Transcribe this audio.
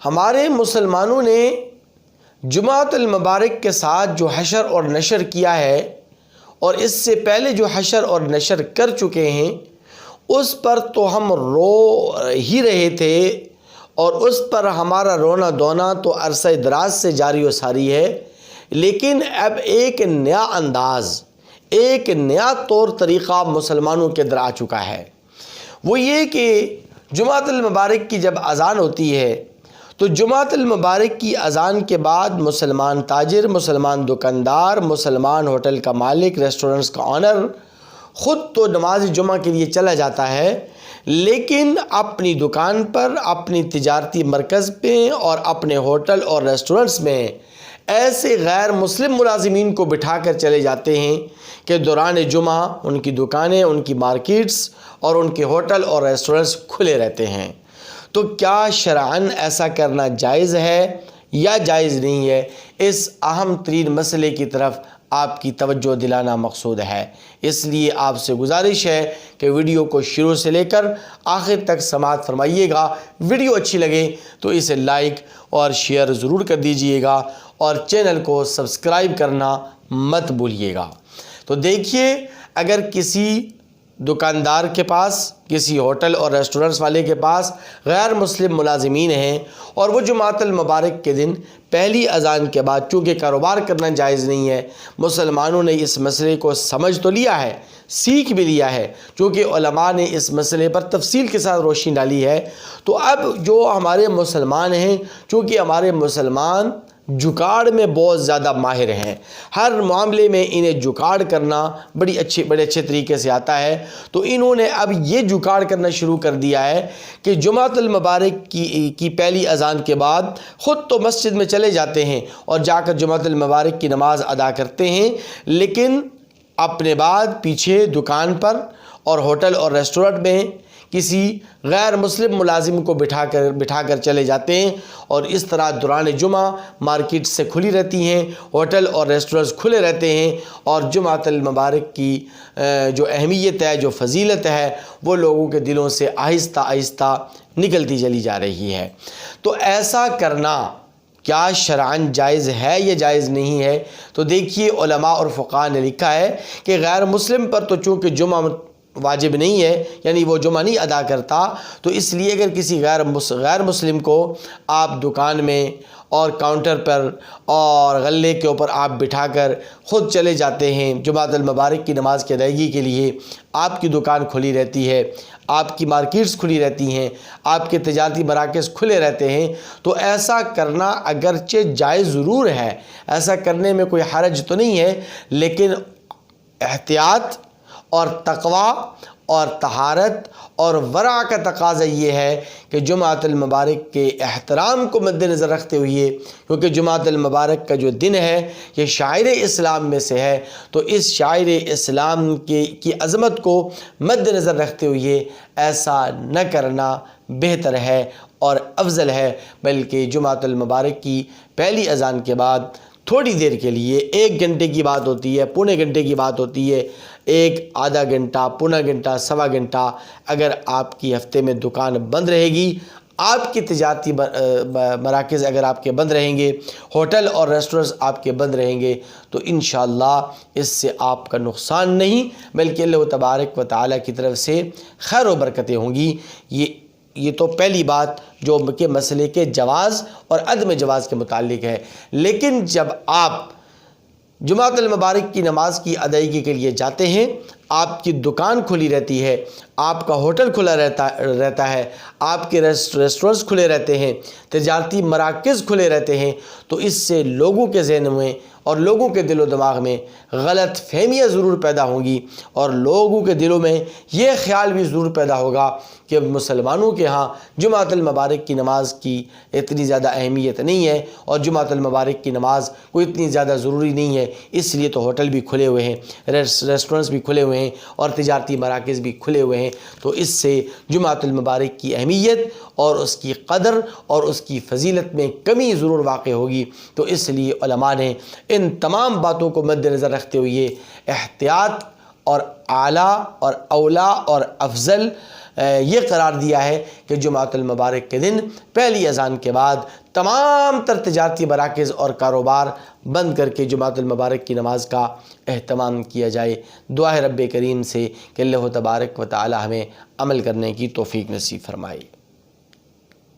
ہمارے مسلمانوں نے جمعۃ المبارک کے ساتھ جو حشر اور نشر کیا ہے اور اس سے پہلے جو حشر اور نشر کر چکے ہیں اس پر تو ہم رو ہی رہے تھے، اور اس پر ہمارا رونا دھونا تو عرصہ دراز سے جاری و ساری ہے، لیکن اب ایک نیا انداز، ایک نیا طور طریقہ مسلمانوں کے اندر آ چکا ہے۔ وہ یہ کہ جمعۃ المبارک کی جب اذان ہوتی ہے تو جمعۃ المبارک کی اذان کے بعد مسلمان تاجر، مسلمان دکاندار، مسلمان ہوٹل کا مالک، ریسٹورنٹس کا آنر خود تو نماز جمعہ کے لیے چلا جاتا ہے، لیکن اپنی دکان پر، اپنی تجارتی مرکز پہ اور اپنے ہوٹل اور ریسٹورنٹس میں ایسے غیر مسلم ملازمین کو بٹھا کر چلے جاتے ہیں کہ دوران جمعہ ان کی دکانیں، ان کی مارکیٹس اور ان کے ہوٹل اور ریسٹورنٹس کھلے رہتے ہیں۔ تو کیا شرعاً ایسا کرنا جائز ہے یا جائز نہیں ہے؟ اس اہم ترین مسئلے کی طرف آپ کی توجہ دلانا مقصود ہے۔ اس لیے آپ سے گزارش ہے کہ ویڈیو کو شروع سے لے کر آخر تک سماعت فرمائیے گا۔ ویڈیو اچھی لگے تو اسے لائک اور شیئر ضرور کر دیجئے گا، اور چینل کو سبسکرائب کرنا مت بھولیے گا۔ تو دیکھیے، اگر کسی دکاندار کے پاس، کسی ہوٹل اور ریسٹورنٹس والے کے پاس غیر مسلم ملازمین ہیں اور وہ جمعۃ المبارک کے دن پہلی اذان کے بعد، چونکہ کاروبار کرنا جائز نہیں ہے، مسلمانوں نے اس مسئلے کو سمجھ تو لیا ہے، سیکھ بھی لیا ہے، چونکہ علماء نے اس مسئلے پر تفصیل کے ساتھ روشنی ڈالی ہے، تو اب جو ہمارے مسلمان ہیں، چونکہ ہمارے مسلمان جگاڑ میں بہت زیادہ ماہر ہیں، ہر معاملے میں انہیں جگاڑ کرنا بڑے اچھے طریقے سے آتا ہے، تو انہوں نے اب یہ جگاڑ کرنا شروع کر دیا ہے کہ جمعۃ المبارک کی پہلی اذان کے بعد خود تو مسجد میں چلے جاتے ہیں اور جا کر جمعۃ المبارک کی نماز ادا کرتے ہیں، لیکن اپنے بعد پیچھے دکان پر اور ہوٹل اور ریسٹورنٹ میں کسی غیر مسلم ملازم کو بٹھا کر چلے جاتے ہیں، اور اس طرح دوران جمعہ مارکیٹ سے کھلی رہتی ہیں، ہوٹل اور ریسٹورنٹس کھلے رہتے ہیں، اور جمعۃ المبارک کی جو اہمیت ہے، جو فضیلت ہے، وہ لوگوں کے دلوں سے آہستہ آہستہ نکلتی چلی جا رہی ہے۔ تو ایسا کرنا کیا شرعاً جائز ہے یا جائز نہیں ہے؟ تو دیکھیے، علماء اور فقہاء نے لکھا ہے کہ غیر مسلم پر تو چونکہ جمعہ واجب نہیں ہے، یعنی وہ جمعہ نہیں ادا کرتا، تو اس لیے اگر کسی غیر مسلم کو آپ دکان میں اور کاؤنٹر پر اور غلے کے اوپر آپ بٹھا کر خود چلے جاتے ہیں جمعۃ المبارک کی نماز کی ادائیگی کے لیے، آپ کی دکان کھلی رہتی ہے، آپ کی مارکیٹس کھلی رہتی ہیں، آپ کے تجارتی مراکز کھلے رہتے ہیں، تو ایسا کرنا اگرچہ جائز ضرور ہے، ایسا کرنے میں کوئی حرج تو نہیں ہے، لیکن احتیاط اور تقوی اور طہارت اور ورع کا تقاضا یہ ہے کہ جمعۃ المبارک کے احترام کو مد نظر رکھتے ہوئے، کیونکہ جمعۃ المبارک کا جو دن ہے یہ شعائر اسلام میں سے ہے، تو اس شعائر اسلام کی عظمت کو مد نظر رکھتے ہوئے ایسا نہ کرنا بہتر ہے اور افضل ہے، بلکہ جمعۃ المبارک کی پہلی اذان کے بعد تھوڑی دیر کے لیے، 1 گھنٹے کی بات ہوتی ہے، پونے گھنٹے کی بات ہوتی ہے، آدھا گھنٹہ، پونا گھنٹہ، سوا گھنٹہ، اگر آپ کی ہفتے میں دکان بند رہے گی، آپ کی تجارتی مراکز اگر آپ کے بند رہیں گے، ہوٹل اور ریسٹورنٹس آپ کے بند رہیں گے، تو انشاءاللہ اس سے آپ کا نقصان نہیں بلکہ اللہ تبارک و تعالیٰ کی طرف سے خیر و برکتیں ہوں گی۔ یہ تو پہلی بات جو کہ مسئلے کے جواز اور عدم جواز کے متعلق ہے۔ لیکن جب آپ جمعۃ المبارک کی نماز کی ادائیگی کے لیے جاتے ہیں، آپ کی دکان کھلی رہتی ہے، آپ کا ہوٹل کھلا رہتا ہے، آپ کے ریسٹورنٹس کھلے رہتے ہیں، تجارتی مراکز کھلے رہتے ہیں، تو اس سے لوگوں کے ذہن میں اور لوگوں کے دل و دماغ میں غلط فہمیاں ضرور پیدا ہوں گی، اور لوگوں کے دلوں میں یہ خیال بھی ضرور پیدا ہوگا کہ مسلمانوں کے ہاں جمعۃ المبارک کی نماز کی اتنی زیادہ اہمیت نہیں ہے، اور جمعۃ المبارک کی نماز کوئی اتنی زیادہ ضروری نہیں ہے، اس لیے تو ہوٹل بھی کھلے ہوئے ہیں، ریسٹورنٹس بھی کھلے ہوئے ہیں، اور تجارتی مراکز بھی کھلے ہوئے ہیں، تو اس سے جمعۃ المبارک کی اہمیت اور اس کی قدر اور اس کی فضیلت میں کمی ضرور واقع ہوگی۔ تو اس لیے علماء نے ان تمام باتوں کو مد نظر رکھتے ہوئے احتیاط اور اعلیٰ اور اولیٰ اور افضل یہ قرار دیا ہے کہ جمعۃ المبارک کے دن پہلی اذان کے بعد تمام تر تجارتی مراکز اور کاروبار بند کر کے جمعۃ المبارک کی نماز کا اہتمام کیا جائے۔ دعا ہے رب کریم سے کہ اللہ تبارک و تعالی ہمیں عمل کرنے کی توفیق نصیب فرمائے۔